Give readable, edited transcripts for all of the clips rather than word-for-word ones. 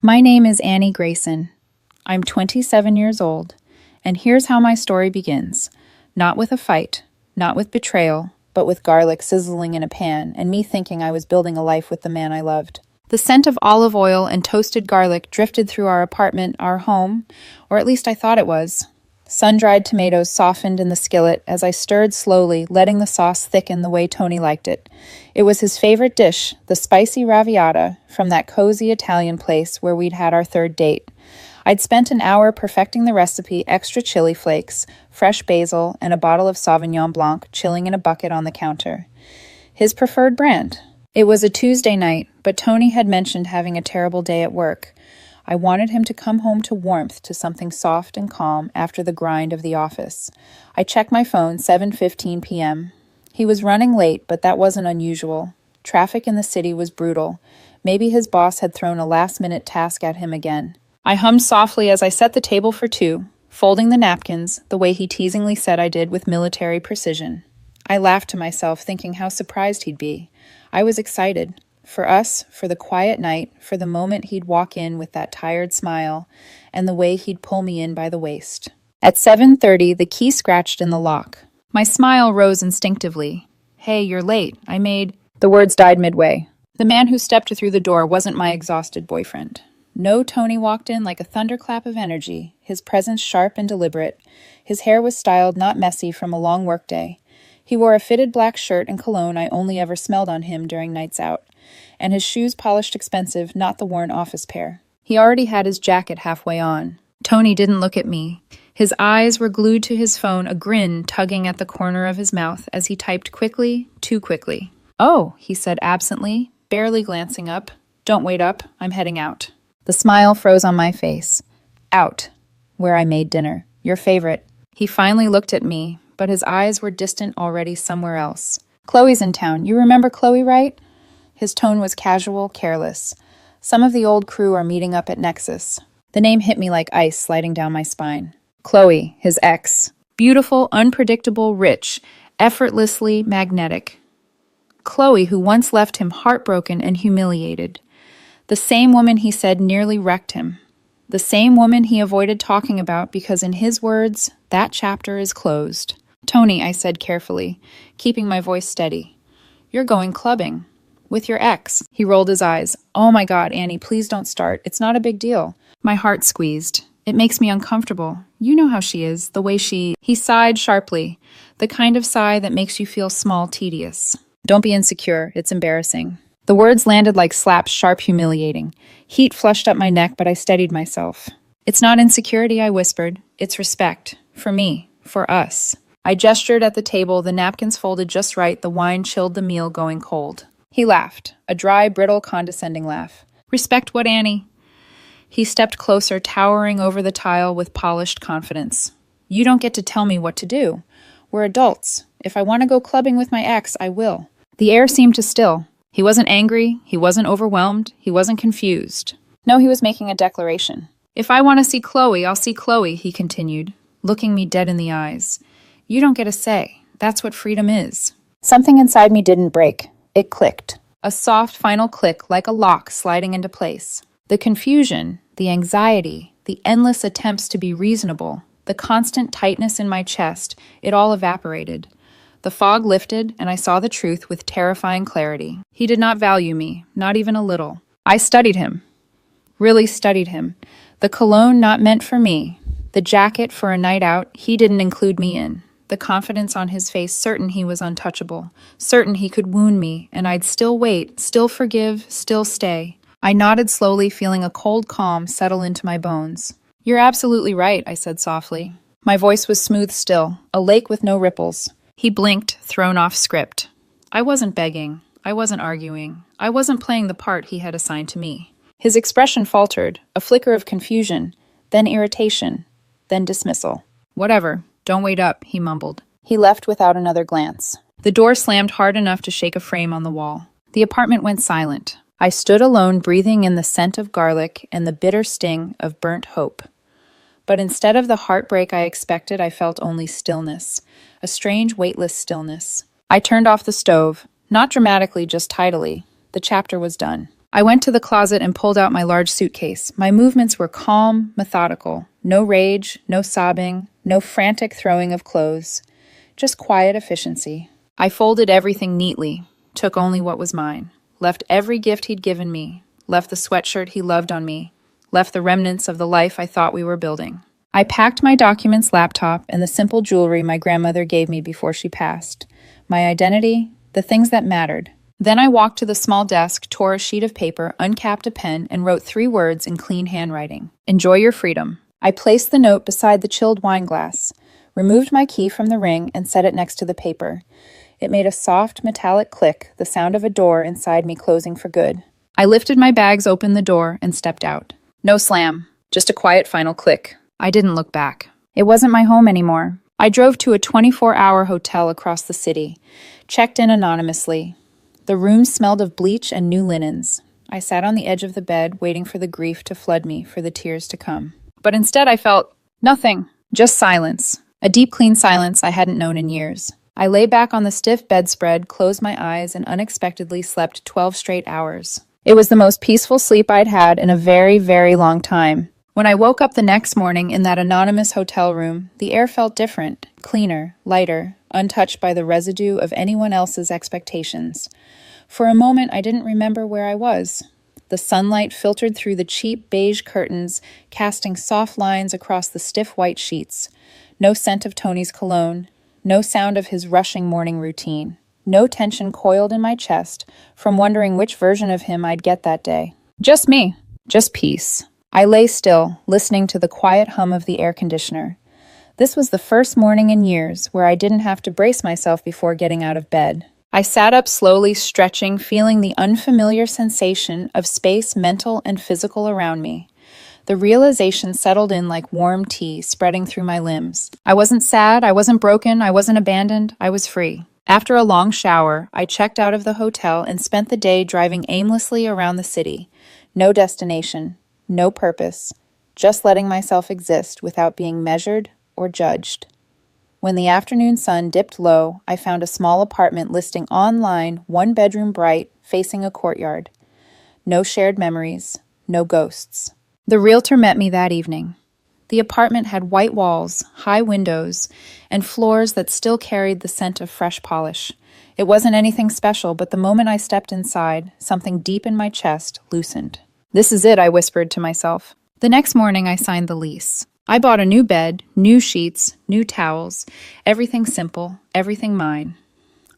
My name is Annie Grayson. I'm 27 years old, and here's how my story begins. Not with a fight, not with betrayal, but with garlic sizzling in a pan and me thinking I was building a life with the man I loved. The scent of olive oil and toasted garlic drifted through our apartment, our home, or at least I thought it was. Sun-dried tomatoes softened in the skillet as I stirred slowly, letting the sauce thicken the way Tony liked it. It was his favorite dish, the spicy raviata, from that cozy Italian place where we'd had our third date. I'd spent an hour perfecting the recipe, extra chili flakes, fresh basil, and a bottle of Sauvignon Blanc chilling in a bucket on the counter. His preferred brand. It was a Tuesday night, but Tony had mentioned having a terrible day at work. I wanted him to come home to warmth, to something soft and calm after the grind of the office. I checked my phone, 7:15 p.m. He was running late, but that wasn't unusual. Traffic in the city was brutal. Maybe his boss had thrown a last-minute task at him again. I hummed softly as I set the table for two, folding the napkins, the way he teasingly said I did with military precision. I laughed to myself, thinking how surprised he'd be. I was excited. For us, for the quiet night, for the moment he'd walk in with that tired smile, and the way he'd pull me in by the waist. At 7:30, the key scratched in the lock. My smile rose instinctively. "Hey, you're late. The words died midway. The man who stepped through the door wasn't my exhausted boyfriend. No, Tony walked in like a thunderclap of energy, his presence sharp and deliberate. His hair was styled, not messy, from a long workday. He wore a fitted black shirt and cologne I only ever smelled on him during nights out, and his shoes polished expensive, not the worn office pair. He already had his jacket halfway on. Tony didn't look at me. His eyes were glued to his phone, a grin tugging at the corner of his mouth as he typed quickly, too quickly. "Oh," he said absently, barely glancing up. "Don't wait up, I'm heading out." The smile froze on my face. Out. Where I made dinner. Your favorite. He finally looked at me, but his eyes were distant already somewhere else. "Chloe's in town. You remember Chloe, right?" His tone was casual, careless. "Some of the old crew are meeting up at Nexus." The name hit me like ice sliding down my spine. Chloe, his ex. Beautiful, unpredictable, rich, effortlessly magnetic. Chloe, who once left him heartbroken and humiliated. The same woman he said nearly wrecked him. The same woman he avoided talking about because, in his words, that chapter is closed. "Tony," I said carefully, keeping my voice steady. "You're going clubbing. With your ex." He rolled his eyes. "Oh my God, Annie, please don't start. It's not a big deal." My heart squeezed. "It makes me uncomfortable. You know how she is, the way she—" He sighed sharply, the kind of sigh that makes you feel small, tedious. "Don't be insecure. It's embarrassing." The words landed like slaps, sharp, humiliating. Heat flushed up my neck, but I steadied myself. "It's not insecurity," I whispered. "It's respect. For me. For us." I gestured at the table, the napkins folded just right, the wine chilled the meal going cold. He laughed, a dry, brittle, condescending laugh. "Respect what, Annie?" He stepped closer, towering over the tile with polished confidence. "You don't get to tell me what to do. We're adults. If I want to go clubbing with my ex, I will." The air seemed to still. He wasn't angry, he wasn't overwhelmed, he wasn't confused. No, he was making a declaration. "If I want to see Chloe, I'll see Chloe," he continued, looking me dead in the eyes. "You don't get a say. That's what freedom is." Something inside me didn't break. It clicked. A soft final click, like a lock sliding into place. The confusion, the anxiety, the endless attempts to be reasonable, the constant tightness in my chest, it all evaporated. The fog lifted, and I saw the truth with terrifying clarity. He did not value me, not even a little. I studied him. Really studied him. The cologne not meant for me. The jacket for a night out he didn't include me in. The confidence on his face, certain he was untouchable, certain he could wound me, and I'd still wait, still forgive, still stay. I nodded slowly, feeling a cold calm settle into my bones. "You're absolutely right," I said softly. My voice was smooth still, a lake with no ripples. He blinked, thrown off script. I wasn't begging. I wasn't arguing. I wasn't playing the part he had assigned to me. His expression faltered, a flicker of confusion, then irritation, then dismissal. "Whatever. Don't wait up," he mumbled. He left without another glance. The door slammed hard enough to shake a frame on the wall. The apartment went silent. I stood alone, breathing in the scent of garlic and the bitter sting of burnt hope. But instead of the heartbreak I expected, I felt only stillness, a strange, weightless stillness. I turned off the stove, not dramatically, just tidily. The chapter was done. I went to the closet and pulled out my large suitcase. My movements were calm, methodical. No rage, no sobbing, no frantic throwing of clothes. Just quiet efficiency. I folded everything neatly, took only what was mine, left every gift he'd given me, left the sweatshirt he loved on me, left the remnants of the life I thought we were building. I packed my documents, laptop, and the simple jewelry my grandmother gave me before she passed. My identity, the things that mattered. Then I walked to the small desk, tore a sheet of paper, uncapped a pen, and wrote 3 words in clean handwriting. Enjoy your freedom. I placed the note beside the chilled wine glass, removed my key from the ring, and set it next to the paper. It made a soft, metallic click, the sound of a door inside me closing for good. I lifted my bags, opened the door, and stepped out. No slam, just a quiet final click. I didn't look back. It wasn't my home anymore. I drove to a 24-hour hotel across the city, checked in anonymously. The room smelled of bleach and new linens. I sat on the edge of the bed, waiting for the grief to flood me, for the tears to come. But instead I felt nothing, just silence. A deep, clean silence I hadn't known in years. I lay back on the stiff bedspread, closed my eyes, and unexpectedly slept 12 straight hours. It was the most peaceful sleep I'd had in a very, very long time. When I woke up the next morning in that anonymous hotel room, the air felt different, cleaner, lighter, untouched by the residue of anyone else's expectations. For a moment, I didn't remember where I was. The sunlight filtered through the cheap beige curtains, casting soft lines across the stiff white sheets. No scent of Tony's cologne, no sound of his rushing morning routine. No tension coiled in my chest from wondering which version of him I'd get that day. Just me. Just peace. I lay still, listening to the quiet hum of the air conditioner. This was the first morning in years where I didn't have to brace myself before getting out of bed. I sat up slowly, stretching, feeling the unfamiliar sensation of space, mental and physical around me. The realization settled in like warm tea spreading through my limbs. I wasn't sad, I wasn't broken, I wasn't abandoned, I was free. After a long shower, I checked out of the hotel and spent the day driving aimlessly around the city. No destination, no purpose, just letting myself exist without being measured or judged. When the afternoon sun dipped low, I found a small apartment listing online, 1 bedroom bright, facing a courtyard. No shared memories, no ghosts. The realtor met me that evening. The apartment had white walls, high windows, and floors that still carried the scent of fresh polish. It wasn't anything special, but the moment I stepped inside, something deep in my chest loosened. This is it, I whispered to myself. The next morning, I signed the lease. I bought a new bed, new sheets, new towels, everything simple, everything mine.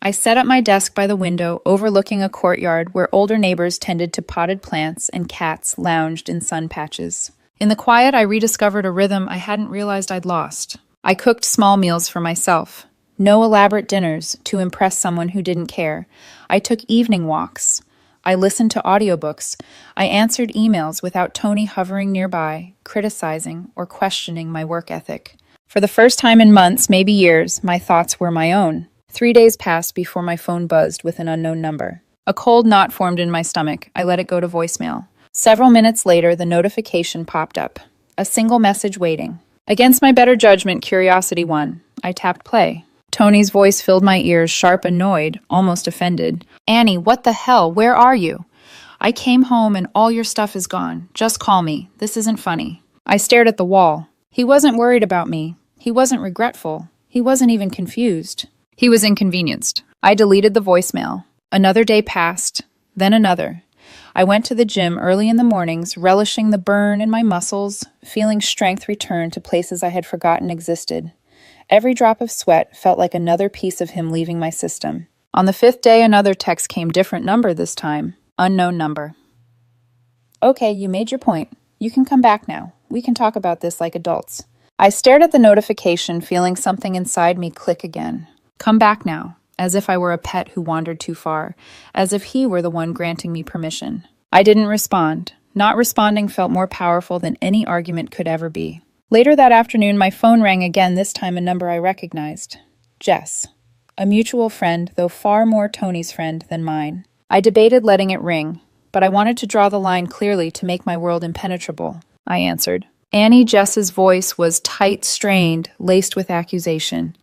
I set up my desk by the window, overlooking a courtyard where older neighbors tended to potted plants and cats lounged in sun patches. In the quiet, I rediscovered a rhythm I hadn't realized I'd lost. I cooked small meals for myself. No elaborate dinners to impress someone who didn't care. I took evening walks. I listened to audiobooks. I answered emails without Tony hovering nearby, criticizing or questioning my work ethic. For the first time in months, maybe years, my thoughts were my own. 3 days passed before my phone buzzed with an unknown number. A cold knot formed in my stomach. I let it go to voicemail. Several minutes later, the notification popped up. A single message waiting. Against my better judgment, curiosity won. I tapped play. Tony's voice filled my ears, sharp, annoyed, almost offended. Annie, what the hell? Where are you? I came home and all your stuff is gone. Just call me. This isn't funny. I stared at the wall. He wasn't worried about me. He wasn't regretful. He wasn't even confused. He was inconvenienced. I deleted the voicemail. Another day passed, then another. I went to the gym early in the mornings, relishing the burn in my muscles, feeling strength return to places I had forgotten existed. Every drop of sweat felt like another piece of him leaving my system. On the 5th day, another text came, different number this time. Unknown number. Okay, you made your point. You can come back now. We can talk about this like adults. I stared at the notification, feeling something inside me click again. Come back now, as if I were a pet who wandered too far, as if he were the one granting me permission. I didn't respond. Not responding felt more powerful than any argument could ever be. Later that afternoon, my phone rang again, this time a number I recognized. Jess. A mutual friend, though far more Tony's friend than mine. I debated letting it ring, but I wanted to draw the line clearly to make my world impenetrable. I answered. Annie Jess's voice was tight, strained, laced with accusation.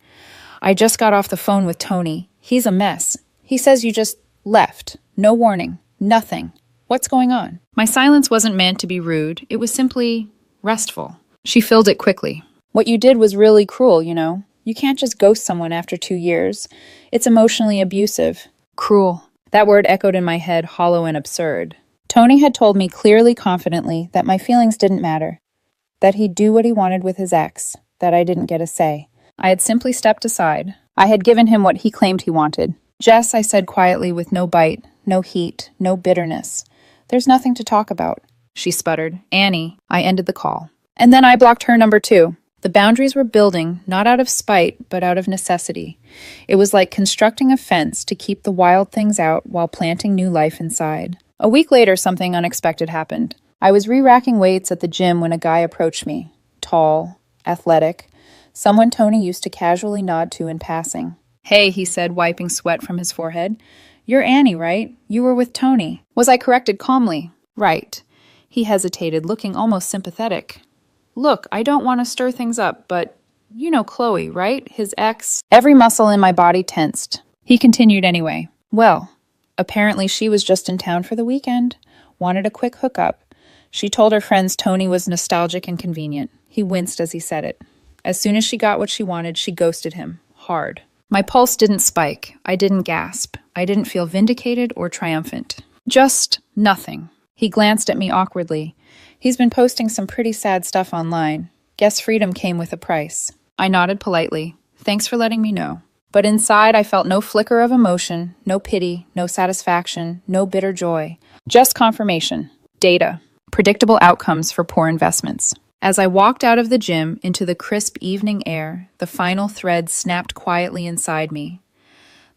I just got off the phone with Tony. He's a mess. He says you just left. No warning. Nothing. What's going on? My silence wasn't meant to be rude. It was simply restful. She filled it quickly. What you did was really cruel, you know. You can't just ghost someone after 2 years. It's emotionally abusive. Cruel. That word echoed in my head, hollow and absurd. Tony had told me clearly, confidently, that my feelings didn't matter, that he'd do what he wanted with his ex, that I didn't get a say. I had simply stepped aside. I had given him what he claimed he wanted. Jess, I said quietly with no bite, no heat, no bitterness. There's nothing to talk about. She sputtered. Annie. I ended the call. And then I blocked her number 2. The boundaries were building, not out of spite, but out of necessity. It was like constructing a fence to keep the wild things out while planting new life inside. A week later, something unexpected happened. I was re-racking weights at the gym when a guy approached me. Tall, athletic, someone Tony used to casually nod to in passing. Hey, he said, wiping sweat from his forehead. You're Annie, right? You were with Tony. Was I corrected calmly? Right. He hesitated, looking almost sympathetic. Look, I don't want to stir things up, but you know Chloe, right? His ex. Every muscle in my body tensed. He continued anyway. Well, apparently she was just in town for the weekend. Wanted a quick hookup. She told her friends Tony was nostalgic and convenient. He winced as he said it. As soon as she got what she wanted, she ghosted him. Hard. My pulse didn't spike. I didn't gasp. I didn't feel vindicated or triumphant. Just nothing. He glanced at me awkwardly. He's been posting some pretty sad stuff online. Guess freedom came with a price. I nodded politely. Thanks for letting me know. But inside, I felt no flicker of emotion, no pity, no satisfaction, no bitter joy. Just confirmation. Data. Predictable outcomes for poor investments. As I walked out of the gym into the crisp evening air, the final thread snapped quietly inside me.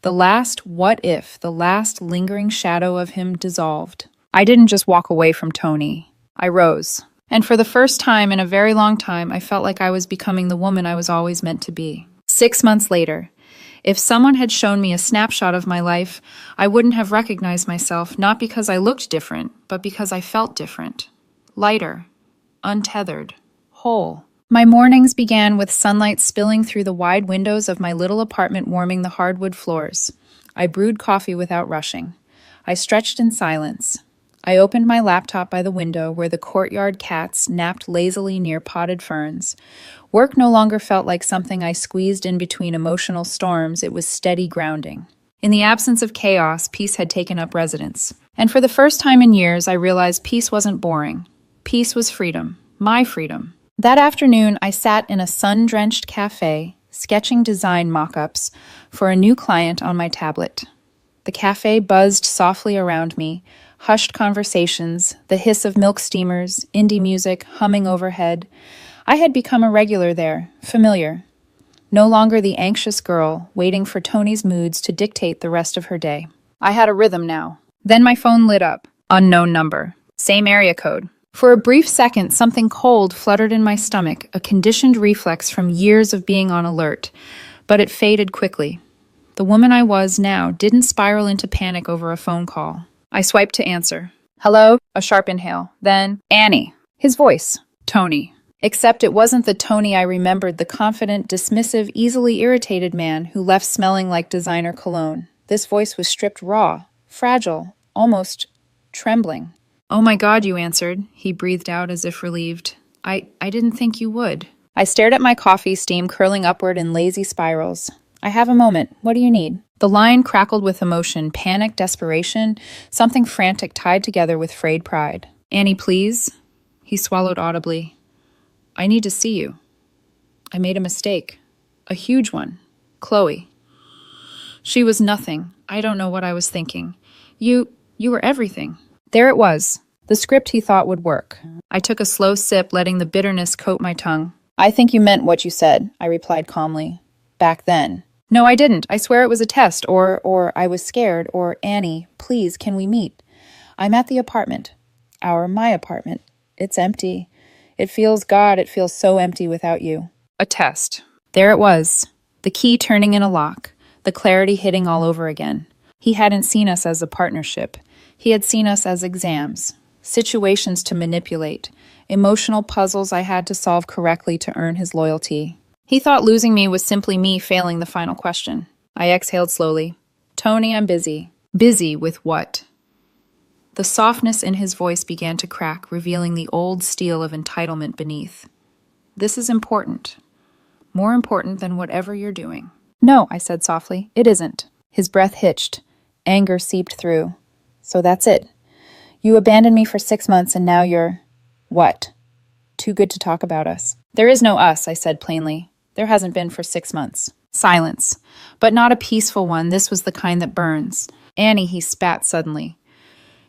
The last what if, the last lingering shadow of him dissolved. I didn't just walk away from Tony. I rose, and for the first time in a very long time, I felt like I was becoming the woman I was always meant to be. 6 months later, if someone had shown me a snapshot of my life, I wouldn't have recognized myself, not because I looked different, but because I felt different. Lighter, untethered, whole. My mornings began with sunlight spilling through the wide windows of my little apartment, warming the hardwood floors. I brewed coffee without rushing. I stretched in silence. I opened my laptop by the window where the courtyard cats napped lazily near potted ferns. Work no longer felt like something I squeezed in between emotional storms. It was steady grounding. In the absence of chaos, peace had taken up residence. And for the first time in years, I realized peace wasn't boring. Peace was freedom. My freedom. That afternoon, I sat in a sun-drenched cafe, sketching design mock-ups for a new client on my tablet. The cafe buzzed softly around me, hushed conversations, the hiss of milk steamers, indie music humming overhead. I had become a regular there, familiar. No longer the anxious girl, waiting for Tony's moods to dictate the rest of her day. I had a rhythm now. Then my phone lit up. Unknown number. Same area code. For a brief second, something cold fluttered in my stomach, a conditioned reflex from years of being on alert. But it faded quickly. The woman I was now didn't spiral into panic over a phone call. I swiped to answer. Hello? A sharp inhale. Then, Annie. His voice. Tony. Except it wasn't the Tony I remembered, the confident, dismissive, easily irritated man who left smelling like designer cologne. This voice was stripped raw, fragile, almost trembling. Oh my God, you answered, he breathed out as if relieved. I didn't think you would. I stared at my coffee, steam curling upward in lazy spirals. I have a moment. What do you need? The line crackled with emotion, panic, desperation, something frantic tied together with frayed pride. Annie, please? He swallowed audibly. I need to see you. I made a mistake. A huge one. Chloe. She was nothing. I don't know what I was thinking. You were everything. There it was. The script he thought would work. I took a slow sip, letting the bitterness coat my tongue. I think you meant what you said, I replied calmly. Back then. No, I didn't. I swear it was a test, or I was scared, or Annie, please, can we meet? I'm at the apartment. My apartment. It's empty. It feels so empty without you. A test. There it was. The key turning in a lock. The clarity hitting all over again. He hadn't seen us as a partnership. He had seen us as exams. Situations to manipulate. Emotional puzzles I had to solve correctly to earn his loyalty. He thought losing me was simply me failing the final question. I exhaled slowly. Tony, I'm busy. Busy with what? The softness in his voice began to crack, revealing the old steel of entitlement beneath. This is important. More important than whatever you're doing. No, I said softly, it isn't. His breath hitched. Anger seeped through. So that's it. You abandoned me for 6 months and now you're… What? Too good to talk about us. There is no us, I said plainly. There hasn't been for 6 months. Silence. But not a peaceful one. This was the kind that burns. Annie, he spat suddenly.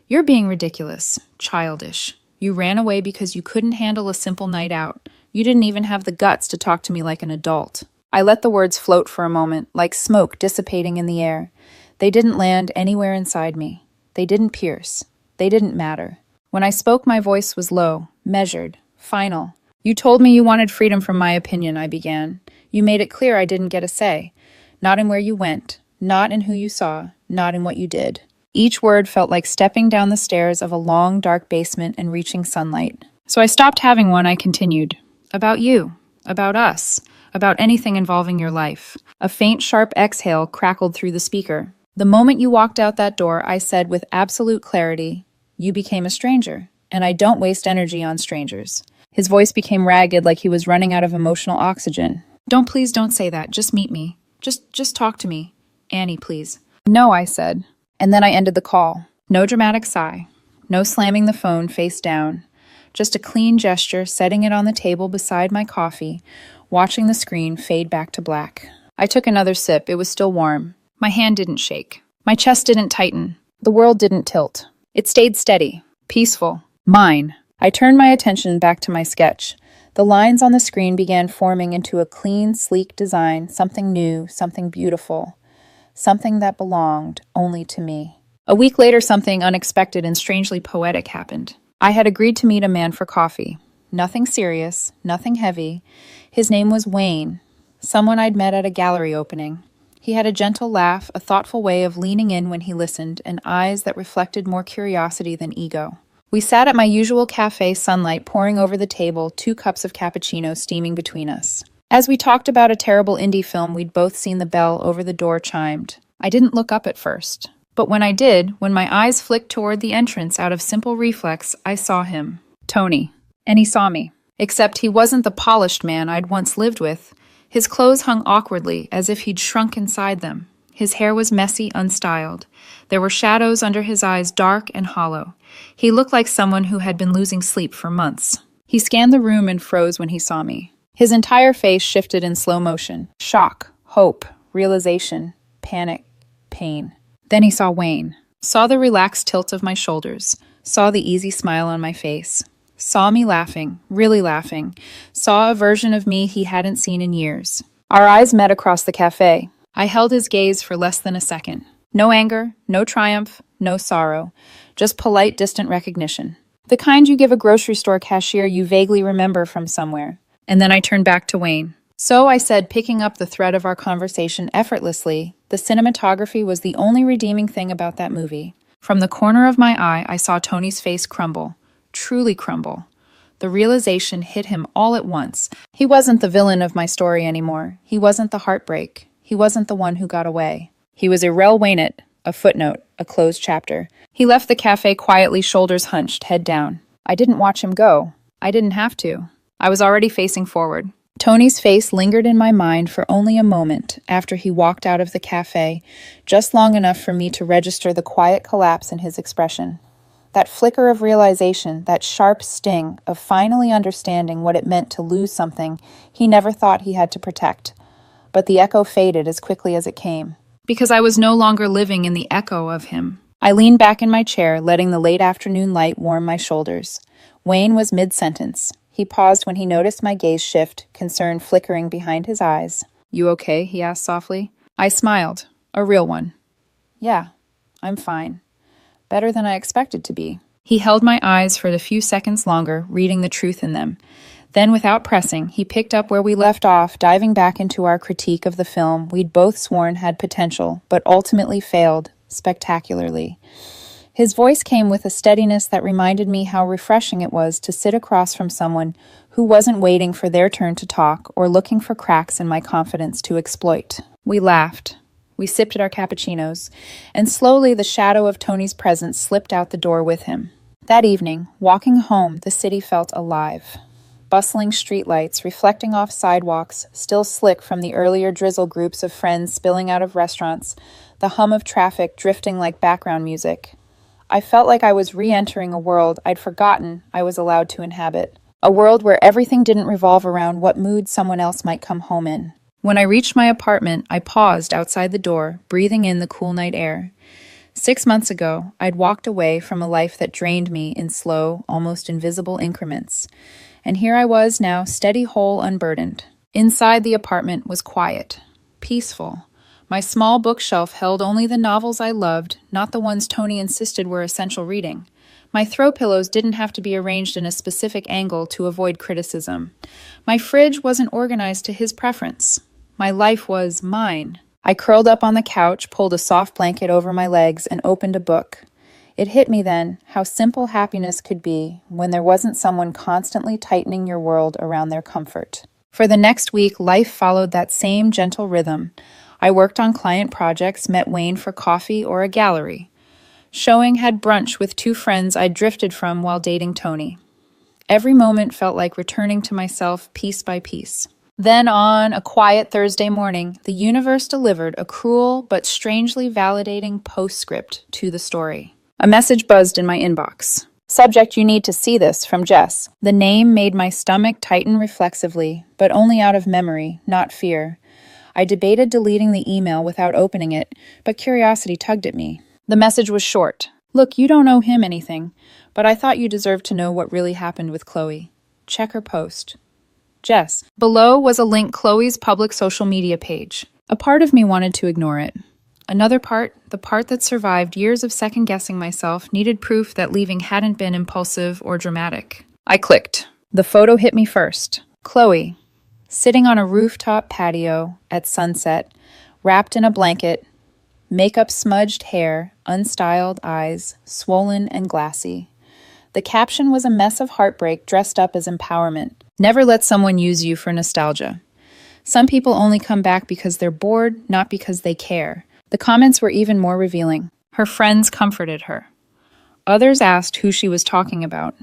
You're being ridiculous. Childish. You ran away because you couldn't handle a simple night out. You didn't even have the guts to talk to me like an adult. I let the words float for a moment, like smoke dissipating in the air. They didn't land anywhere inside me. They didn't pierce. They didn't matter. When I spoke, my voice was low, measured, final. You told me you wanted freedom from my opinion, I began. You made it clear I didn't get a say. Not in where you went, not in who you saw, not in what you did. Each word felt like stepping down the stairs of a long, dark basement and reaching sunlight. So I stopped having one, I continued. About you. About us. About anything involving your life. A faint, sharp exhale crackled through the speaker. The moment you walked out that door, I said with absolute clarity, you became a stranger, and I don't waste energy on strangers. His voice became ragged, like he was running out of emotional oxygen. Please don't say that. Just meet me. Just talk to me. Annie, please. No, I said. And then I ended the call. No dramatic sigh. No slamming the phone face down. Just a clean gesture, setting it on the table beside my coffee, watching the screen fade back to black. I took another sip. It was still warm. My hand didn't shake. My chest didn't tighten. The world didn't tilt. It stayed steady, peaceful, mine. I turned my attention back to my sketch. The lines on the screen began forming into a clean, sleek design, something new, something beautiful, something that belonged only to me. A week later, something unexpected and strangely poetic happened. I had agreed to meet a man for coffee. Nothing serious, nothing heavy. His name was Wayne, someone I'd met at a gallery opening. He had a gentle laugh, a thoughtful way of leaning in when he listened, and eyes that reflected more curiosity than ego. We sat at my usual cafe, sunlight pouring over the table, 2 cups of cappuccino steaming between us. As we talked about a terrible indie film we'd both seen, the bell over the door chimed. I didn't look up at first. But when I did, when my eyes flicked toward the entrance out of simple reflex, I saw him. Tony. And he saw me. Except he wasn't the polished man I'd once lived with. His clothes hung awkwardly, as if he'd shrunk inside them. His hair was messy, unstyled. There were shadows under his eyes, dark and hollow. He looked like someone who had been losing sleep for months. He scanned the room and froze when he saw me. His entire face shifted in slow motion. Shock, hope, realization, panic, pain. Then he saw Wayne. Saw the relaxed tilt of my shoulders. Saw the easy smile on my face. Saw me laughing, really laughing. Saw a version of me he hadn't seen in years. Our eyes met across the cafe. I held his gaze for less than a second. No anger, no triumph, no sorrow. Just polite, distant recognition. The kind you give a grocery store cashier you vaguely remember from somewhere. And then I turned back to Wayne. So, I said, picking up the thread of our conversation effortlessly, the cinematography was the only redeeming thing about that movie. From the corner of my eye, I saw Tony's face crumble. Truly crumble. The realization hit him all at once. He wasn't the villain of my story anymore. He wasn't the heartbreak. He wasn't the one who got away. He was Irrell Waynett, a footnote, a closed chapter. He left the cafe quietly, shoulders hunched, head down. I didn't watch him go. I didn't have to. I was already facing forward. Tony's face lingered in my mind for only a moment after he walked out of the cafe, just long enough for me to register the quiet collapse in his expression. That flicker of realization, that sharp sting of finally understanding what it meant to lose something he never thought he had to protect. But the echo faded as quickly as it came. Because I was no longer living in the echo of him. I leaned back in my chair, letting the late afternoon light warm my shoulders. Wayne was mid-sentence. He paused when he noticed my gaze shift, concern flickering behind his eyes. You okay? He asked softly. I smiled. A real one. Yeah, I'm fine. Better than I expected to be. He held my eyes for a few seconds longer, reading the truth in them. Then, without pressing, he picked up where we left off, diving back into our critique of the film we'd both sworn had potential, but ultimately failed, spectacularly. His voice came with a steadiness that reminded me how refreshing it was to sit across from someone who wasn't waiting for their turn to talk or looking for cracks in my confidence to exploit. We laughed. We sipped at our cappuccinos, and slowly the shadow of Tony's presence slipped out the door with him. That evening, walking home, the city felt alive. Bustling streetlights reflecting off sidewalks, still slick from the earlier drizzle, groups of friends spilling out of restaurants, the hum of traffic drifting like background music. I felt like I was re-entering a world I'd forgotten I was allowed to inhabit. A world where everything didn't revolve around what mood someone else might come home in. When I reached my apartment, I paused outside the door, breathing in the cool night air. 6 months ago, I'd walked away from a life that drained me in slow, almost invisible increments. And here I was now, steady, whole, unburdened. Inside the apartment was quiet, peaceful. My small bookshelf held only the novels I loved, not the ones Tony insisted were essential reading. My throw pillows didn't have to be arranged in a specific angle to avoid criticism. My fridge wasn't organized to his preference. My life was mine. I curled up on the couch, pulled a soft blanket over my legs, and opened a book. It hit me then how simple happiness could be when there wasn't someone constantly tightening your world around their comfort. For the next week, life followed that same gentle rhythm. I worked on client projects, met Wayne for coffee or a gallery. Showing, had brunch with 2 friends I'd drifted from while dating Tony. Every moment felt like returning to myself piece by piece. Then on a quiet Thursday morning, the universe delivered a cruel but strangely validating postscript to the story. A message buzzed in my inbox. Subject, you need to see this, from Jess. The name made my stomach tighten reflexively, but only out of memory, not fear. I debated deleting the email without opening it, but curiosity tugged at me. The message was short. Look, you don't owe him anything, but I thought you deserved to know what really happened with Chloe. Check her post. Jess. Below was a link Chloe's public social media page. A part of me wanted to ignore it. Another part, the part that survived years of second-guessing myself, needed proof that leaving hadn't been impulsive or dramatic. I clicked. The photo hit me first. Chloe, sitting on a rooftop patio at sunset, wrapped in a blanket, makeup smudged hair, unstyled eyes, swollen and glassy. The caption was a mess of heartbreak dressed up as empowerment. Never let someone use you for nostalgia. Some people only come back because they're bored, not because they care. The comments were even more revealing. Her friends comforted her. Others asked who she was talking about.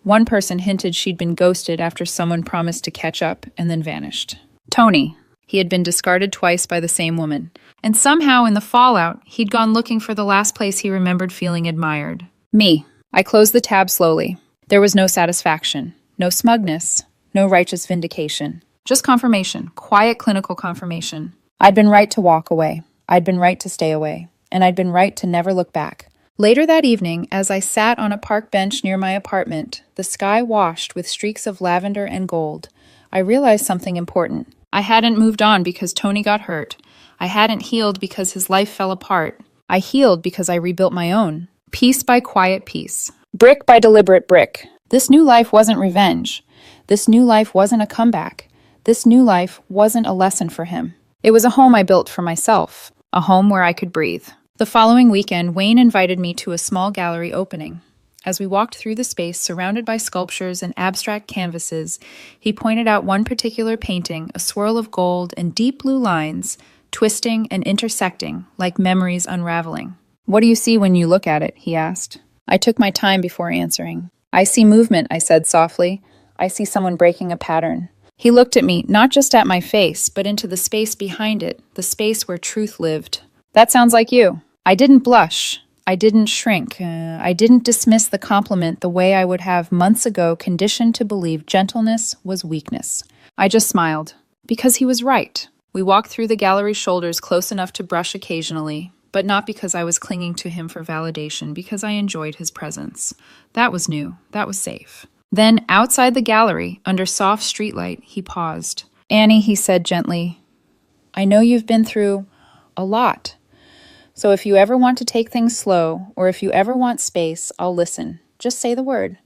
One person hinted she'd been ghosted after someone promised to catch up and then vanished. Tony. He had been discarded twice by the same woman. And somehow in the fallout, he'd gone looking for the last place he remembered feeling admired. Me. I closed the tab slowly. There was no satisfaction, no smugness, no righteous vindication. Just confirmation, quiet clinical confirmation. I'd been right to walk away. I'd been right to stay away. And I'd been right to never look back. Later that evening, as I sat on a park bench near my apartment, the sky washed with streaks of lavender and gold, I realized something important. I hadn't moved on because Tony got hurt. I hadn't healed because his life fell apart. I healed because I rebuilt my own. Piece by quiet piece. Brick by deliberate brick. This new life wasn't revenge. This new life wasn't a comeback. This new life wasn't a lesson for him. It was a home I built for myself. A home where I could breathe. The following weekend, Wayne invited me to a small gallery opening. As we walked through the space surrounded by sculptures and abstract canvases, he pointed out one particular painting, a swirl of gold and deep blue lines, twisting and intersecting like memories unraveling. What do you see when you look at it? He asked. I took my time before answering. I see movement, I said softly. I see someone breaking a pattern. He looked at me, not just at my face, but into the space behind it, the space where truth lived. That sounds like you. I didn't blush. I didn't shrink. I didn't dismiss the compliment the way I would have months ago conditioned to believe gentleness was weakness. I just smiled. Because he was right. We walked through the gallery's shoulders close enough to brush occasionally, but not because I was clinging to him for validation, because I enjoyed his presence. That was new. That was safe. Then, outside the gallery, under soft streetlight, he paused. Annie, he said gently, I know you've been through a lot. So if you ever want to take things slow, or if you ever want space, I'll listen. Just say the word.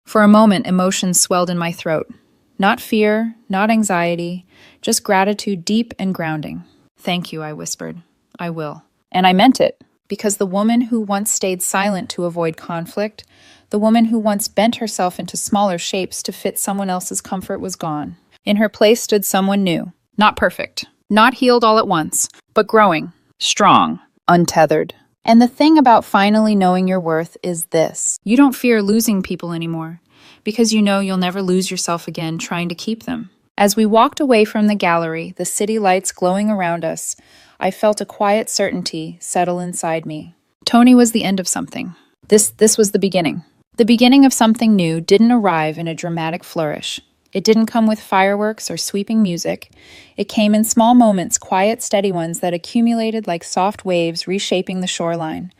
For a moment, emotions swelled in my throat. Not fear, not anxiety, just gratitude deep and grounding. Thank you, I whispered. I will. And I meant it, because the woman who once stayed silent to avoid conflict, the woman who once bent herself into smaller shapes to fit someone else's comfort was gone. In her place stood someone new. Not perfect, not healed all at once, but growing. strong, untethered. And the thing about finally knowing your worth is this: you don't fear losing people anymore, because you know you'll never lose yourself again trying to keep them. As we walked away from the gallery, the city lights glowing around us, I felt a quiet certainty settle inside me. Tony was the end of something. This was the beginning. The beginning of something new didn't arrive in a dramatic flourish. It didn't come with fireworks or sweeping music. It came in small moments, quiet, steady ones that accumulated like soft waves reshaping the shoreline.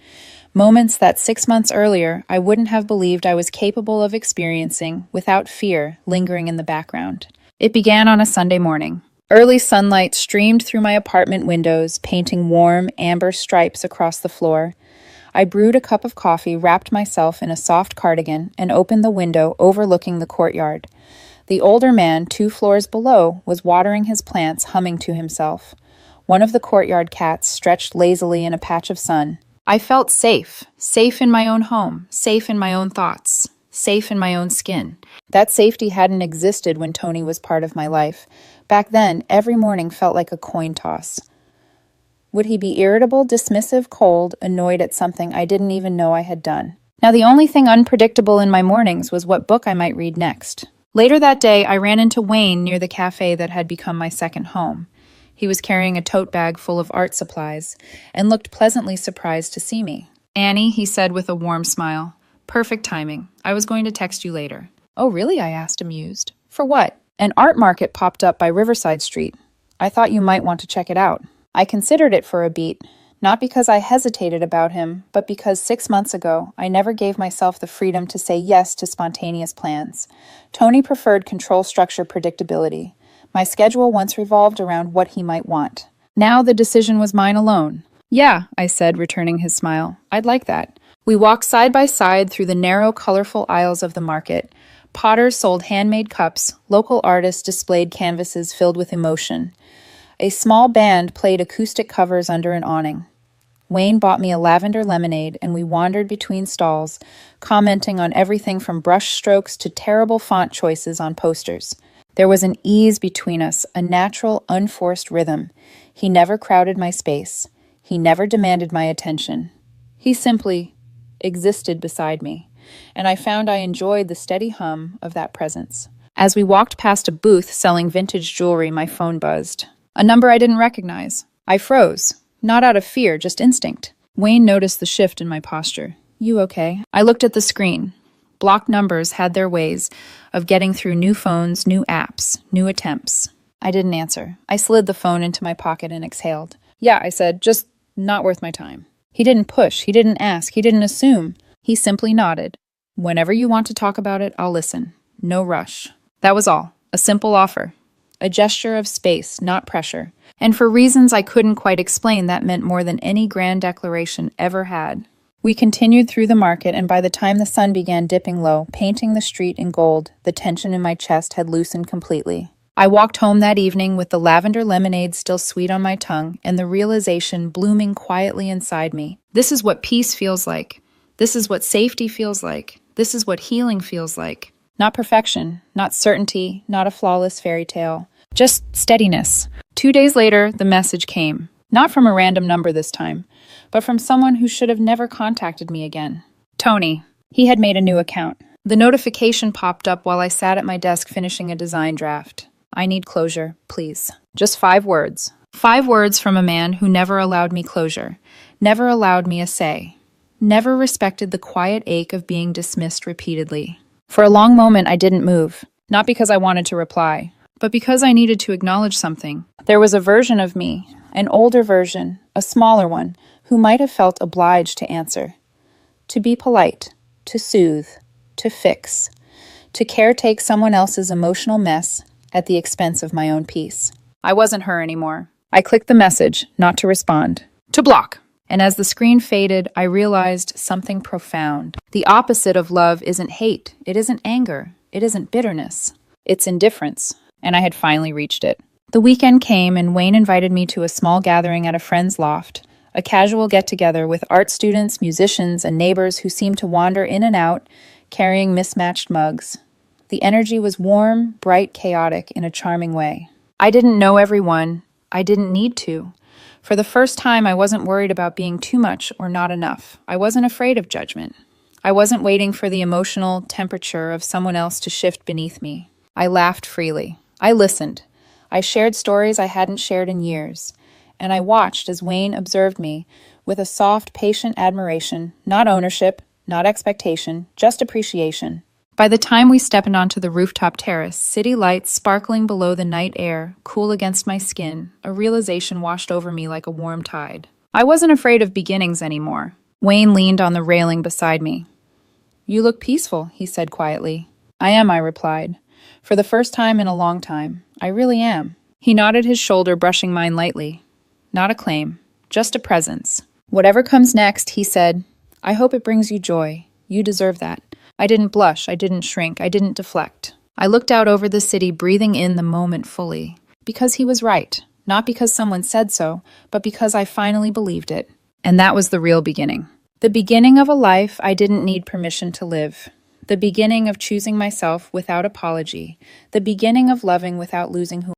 Moments that 6 months earlier I wouldn't have believed I was capable of experiencing without fear lingering in the background. It began on a Sunday morning. Early sunlight streamed through my apartment windows, painting warm, amber stripes across the floor. I brewed a cup of coffee, wrapped myself in a soft cardigan, and opened the window overlooking the courtyard. The older man, 2 floors below, was watering his plants, humming to himself. One of the courtyard cats stretched lazily in a patch of sun. I felt safe, safe in my own home, safe in my own thoughts, safe in my own skin. That safety hadn't existed when Tony was part of my life. Back then, every morning felt like a coin toss. Would he be irritable, dismissive, cold, annoyed at something I didn't even know I had done? Now, the only thing unpredictable in my mornings was what book I might read next. Later that day, I ran into Wayne near the cafe that had become my second home. He was carrying a tote bag full of art supplies and looked pleasantly surprised to see me. "Annie," he said with a warm smile. "Perfect timing. I was going to text you later." "Oh, really?" I asked, amused. "For what?" "An art market popped up by Riverside Street. I thought you might want to check it out." I considered it for a beat, not because I hesitated about him, but because 6 months ago, I never gave myself the freedom to say yes to spontaneous plans. Tony preferred control structure predictability. My schedule once revolved around what he might want. Now the decision was mine alone. "Yeah," I said, returning his smile. "I'd like that." We walked side by side through the narrow, colorful aisles of the market. Potters sold handmade cups, local artists displayed canvases filled with emotion. A small band played acoustic covers under an awning. Wayne bought me a lavender lemonade, and we wandered between stalls, commenting on everything from brush strokes to terrible font choices on posters. There was an ease between us, a natural, unforced rhythm. He never crowded my space. He never demanded my attention. He simply existed beside me, and I found I enjoyed the steady hum of that presence. As we walked past a booth selling vintage jewelry, my phone buzzed. A number I didn't recognize. I froze, not out of fear, just instinct. Wayne noticed the shift in my posture. "You okay?" I looked at the screen. Blocked numbers had their ways of getting through new phones, new apps, new attempts. I didn't answer. I slid the phone into my pocket and exhaled. "Yeah," I said, "just not worth my time." He didn't push, he didn't ask, he didn't assume. He simply nodded. "Whenever you want to talk about it, I'll listen. No rush." That was all. A simple offer. A gesture of space, not pressure. And for reasons I couldn't quite explain, that meant more than any grand declaration ever had. We continued through the market, and by the time the sun began dipping low, painting the street in gold, the tension in my chest had loosened completely. I walked home that evening with the lavender lemonade still sweet on my tongue and the realization blooming quietly inside me. This is what peace feels like. This is what safety feels like. This is what healing feels like. Not perfection, not certainty, not a flawless fairy tale. Just steadiness. 2 days later, the message came. Not from a random number this time, but from someone who should have never contacted me again. Tony. He had made a new account. The notification popped up while I sat at my desk finishing a design draft. "I need closure, please." Just 5 words. 5 words from a man who never allowed me closure, never allowed me a say, never respected the quiet ache of being dismissed repeatedly. For a long moment, I didn't move, not because I wanted to reply, but because I needed to acknowledge something. There was a version of me, an older version, a smaller one, who might have felt obliged to answer. To be polite, to soothe, to fix, to caretake someone else's emotional mess at the expense of my own peace. I wasn't her anymore. I clicked the message, not to respond. To block. And as the screen faded, I realized something profound. The opposite of love isn't hate. It isn't anger. It isn't bitterness. It's indifference. And I had finally reached it. The weekend came, and Wayne invited me to a small gathering at a friend's loft, a casual get-together with art students, musicians, and neighbors who seemed to wander in and out, carrying mismatched mugs. The energy was warm, bright, chaotic in a charming way. I didn't know everyone. I didn't need to. For the first time, I wasn't worried about being too much or not enough. I wasn't afraid of judgment. I wasn't waiting for the emotional temperature of someone else to shift beneath me. I laughed freely. I listened. I shared stories I hadn't shared in years. And I watched as Wayne observed me with a soft, patient admiration, not ownership, not expectation, just appreciation. By the time we stepped onto the rooftop terrace, city lights sparkling below the night air, cool against my skin, a realization washed over me like a warm tide. I wasn't afraid of beginnings anymore. Wayne leaned on the railing beside me. "You look peaceful," he said quietly. "I am," I replied. "For the first time in a long time. I really am." He nodded his shoulder, brushing mine lightly. "Not a claim, just a presence. Whatever comes next," he said, "I hope it brings you joy. You deserve that." I didn't blush, I didn't shrink, I didn't deflect. I looked out over the city, breathing in the moment fully. Because he was right. Not because someone said so, but because I finally believed it. And that was the real beginning. The beginning of a life I didn't need permission to live. The beginning of choosing myself without apology. The beginning of loving without losing who